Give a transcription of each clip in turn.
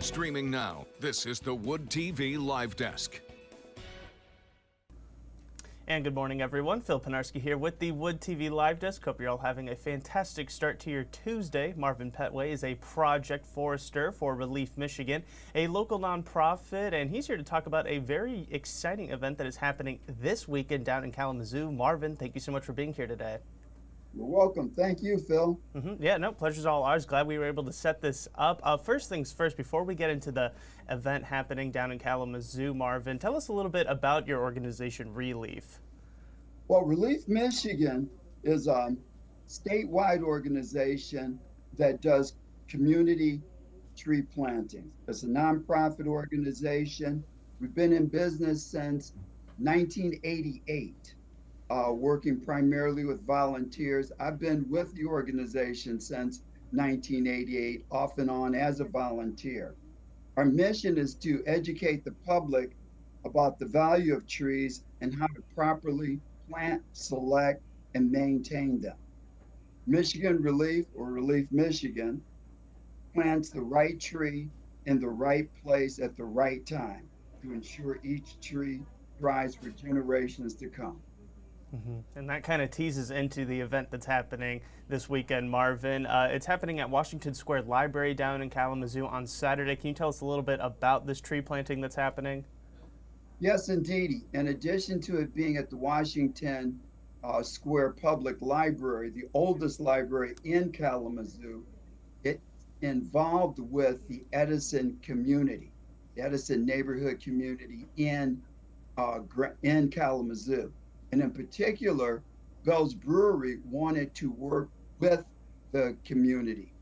Streaming now, this is the Wood TV Live Desk. And good morning, everyone. Phil Penarski here with the Wood TV Live Desk. Hope you're all having a fantastic start to your Tuesday. Marvin Petway is a project forester for Relief Michigan, a local nonprofit, and he's here to talk about a very exciting event that is happening this weekend down in Kalamazoo. Marvin, thank you so much for being here today. You're welcome. Thank you, Phil. Yeah, no, pleasure's all ours. Glad we were able to set this up. First things first, before we get into the event happening down in Kalamazoo, Marvin, tell us a little bit about your organization, Relief. Well, Relief Michigan is a statewide organization that does community tree plantings. It's a nonprofit organization. We've been in business since 1988. Working primarily with volunteers. I've been with the organization since 1988, off and on as a volunteer. Our mission is to educate the public about the value of trees and how to properly plant, select, and maintain them. Michigan Relief, or Relief Michigan, plants the right tree in the right place at the right time to ensure each tree thrives for generations to come. And that kind of teases into the event that's happening this weekend, Marvin. It's happening at Washington Square Library down in Kalamazoo on Saturday. Can you tell us a little bit about this tree planting that's happening? Yes, indeed. In addition to it being at the Washington Square Public Library, the oldest library in Kalamazoo, it's involved with the Edison community, the Edison neighborhood community in Kalamazoo. And in particular, Bell's Brewery wanted to work with the community.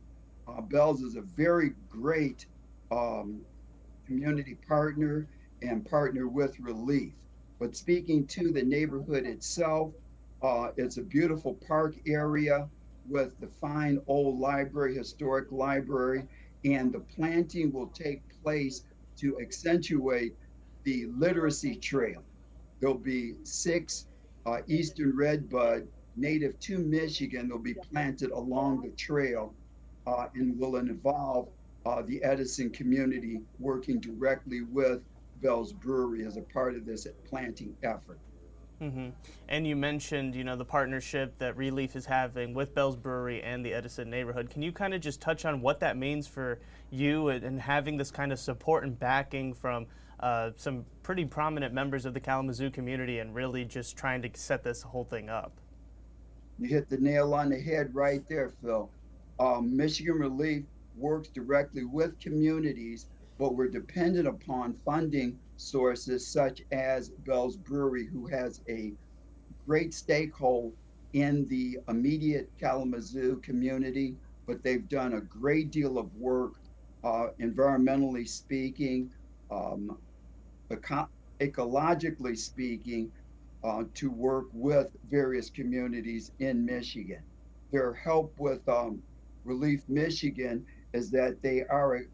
Bell's is a very great community partner and partner with Relief. But speaking to the neighborhood itself, it's a beautiful park area with the fine old library, historic library, and the planting will take place to accentuate the literacy trail. There'll be 6 Eastern redbud native to Michigan. They'll be planted along the trail and will involve the Edison community working directly with Bell's Brewery as a part of this planting effort. And you mentioned, the partnership that Relief is having with Bell's Brewery and the Edison neighborhood. Can you kind of just touch on what that means for you and having this kind of support and backing from some pretty prominent members of the Kalamazoo community and really just trying to set this whole thing up? You hit the nail on the head right there, Phil. Michigan Relief works directly with communities, but we're dependent upon funding sources such as Bell's Brewery, who has a great stakehold in the immediate Kalamazoo community, but they've done a great deal of work, environmentally speaking, ecologically speaking, to work with various communities in Michigan. Their help with Relief Michigan is that they are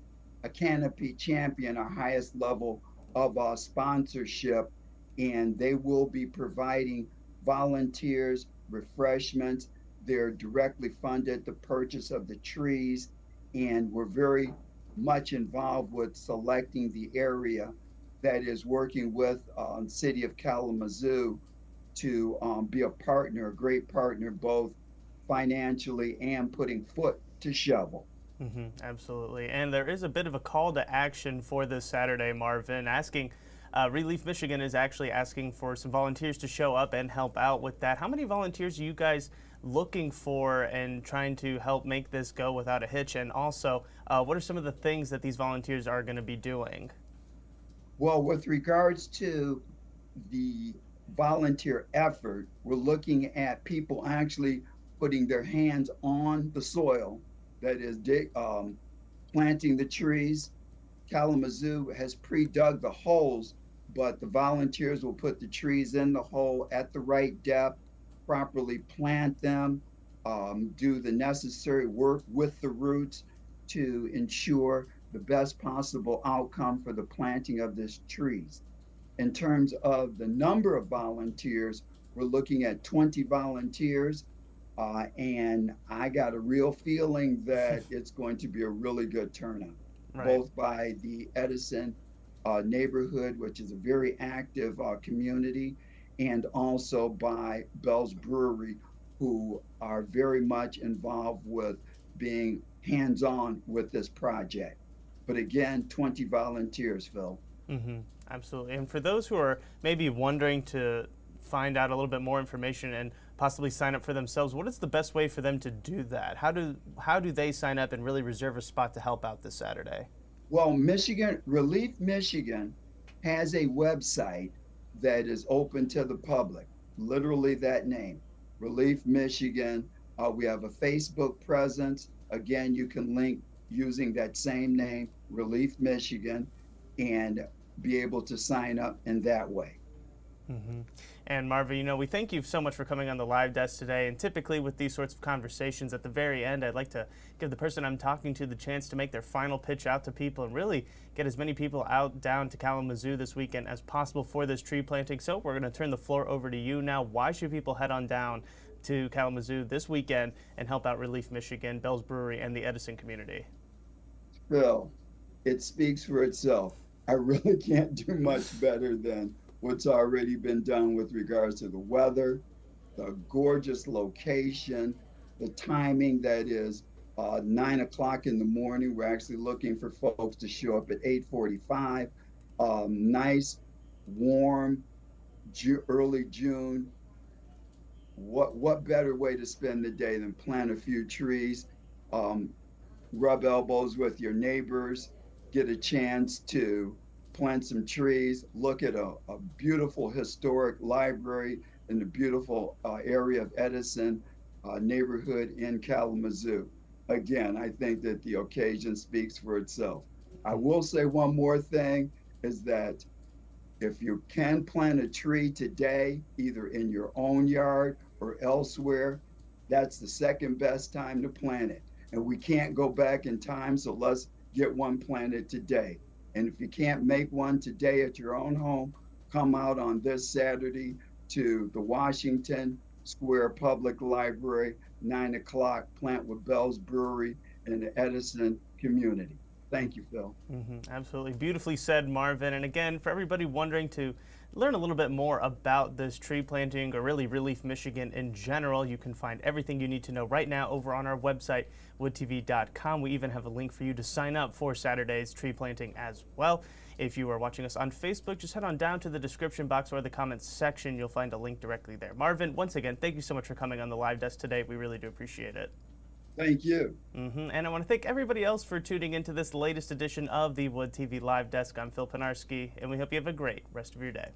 a canopy champion, our highest level of sponsorship, and they will be providing volunteers, refreshments. They're directly funded the purchase of the trees, and we're very much involved with selecting the area that is working with City of Kalamazoo to be a partner, a great partner, both financially and putting foot to shovel. Absolutely. And there is a bit of a call to action for this Saturday, Marvin, asking Relief Michigan is actually asking for some volunteers to show up and help out with that. How many volunteers are you guys looking for and trying to help make this go without a hitch? And also, what are some of the things that these volunteers are going to be doing? Well, with regards to the volunteer effort, we're looking at people actually putting their hands on the soil, that is planting the trees. Kalamazoo has pre-dug the holes, but the volunteers will put the trees in the hole at the right depth, properly plant them, do the necessary work with the roots to ensure the best possible outcome for the planting of these trees. In terms of the number of volunteers, we're looking at 20 volunteers, and I got a real feeling that it's going to be a really good turnout. Right. both by the Edison neighborhood, which is a very active community, and also by Bell's Brewery, who are very much involved with being hands-on with this project. But again, 20 volunteers, Phil. Absolutely. And for those who are maybe wondering to find out a little bit more information and possibly sign up for themselves, what is the best way for them to do that? How do they sign up and really reserve a spot to help out this Saturday? Well, Michigan, Relief Michigan has a website that is open to the public, literally that name, Relief Michigan. We have a Facebook presence. Again, you can link using that same name, Relief Michigan, and be able to sign up in that way. And Marva, we thank you so much for coming on the live desk today. And typically with these sorts of conversations at the very end, I'd like to give the person I'm talking to the chance to make their final pitch out to people and really get as many people out down to Kalamazoo this weekend as possible for this tree planting. So we're going to turn the floor over to you now. Why should people head on down to Kalamazoo this weekend and help out Relief Michigan, Bell's Brewery, and the Edison community? Phil, it speaks for itself. I really can't do much better than what's already been done with regards to the weather, the gorgeous location, the timing that is 9 o'clock in the morning. We're actually looking for folks to show up at 8:45. Nice, warm, early June. What better way to spend the day than plant a few trees, rub elbows with your neighbors, get a chance to plant some trees, look at a beautiful historic library in the beautiful area of Edison neighborhood in Kalamazoo. Again, I think that the occasion speaks for itself. I will say one more thing is that if you can plant a tree today, either in your own yard or elsewhere, that's the second best time to plant it. And we can't go back in time, so let's get one planted today. And if you can't make one today at your own home, come out on this Saturday to the Washington Square Public Library, 9 o'clock, plant with Bell's Brewery in the Edison community. Thank you, Phil. Absolutely. Beautifully said, Marvin. And again, for everybody wondering to learn a little bit more about this tree planting or really Relief Michigan in general, you can find everything you need to know right now over on our website, woodtv.com. We even have a link for you to sign up for Saturday's tree planting as well. If you are watching us on Facebook, just head on down to the description box or the comments section. You'll find a link directly there. Marvin, once again, thank you so much for coming on the live desk today. We really do appreciate it. Thank you. And I want to thank everybody else for tuning into this latest edition of the Wood TV Live Desk. I'm Phil Penarski, and we hope you have a great rest of your day.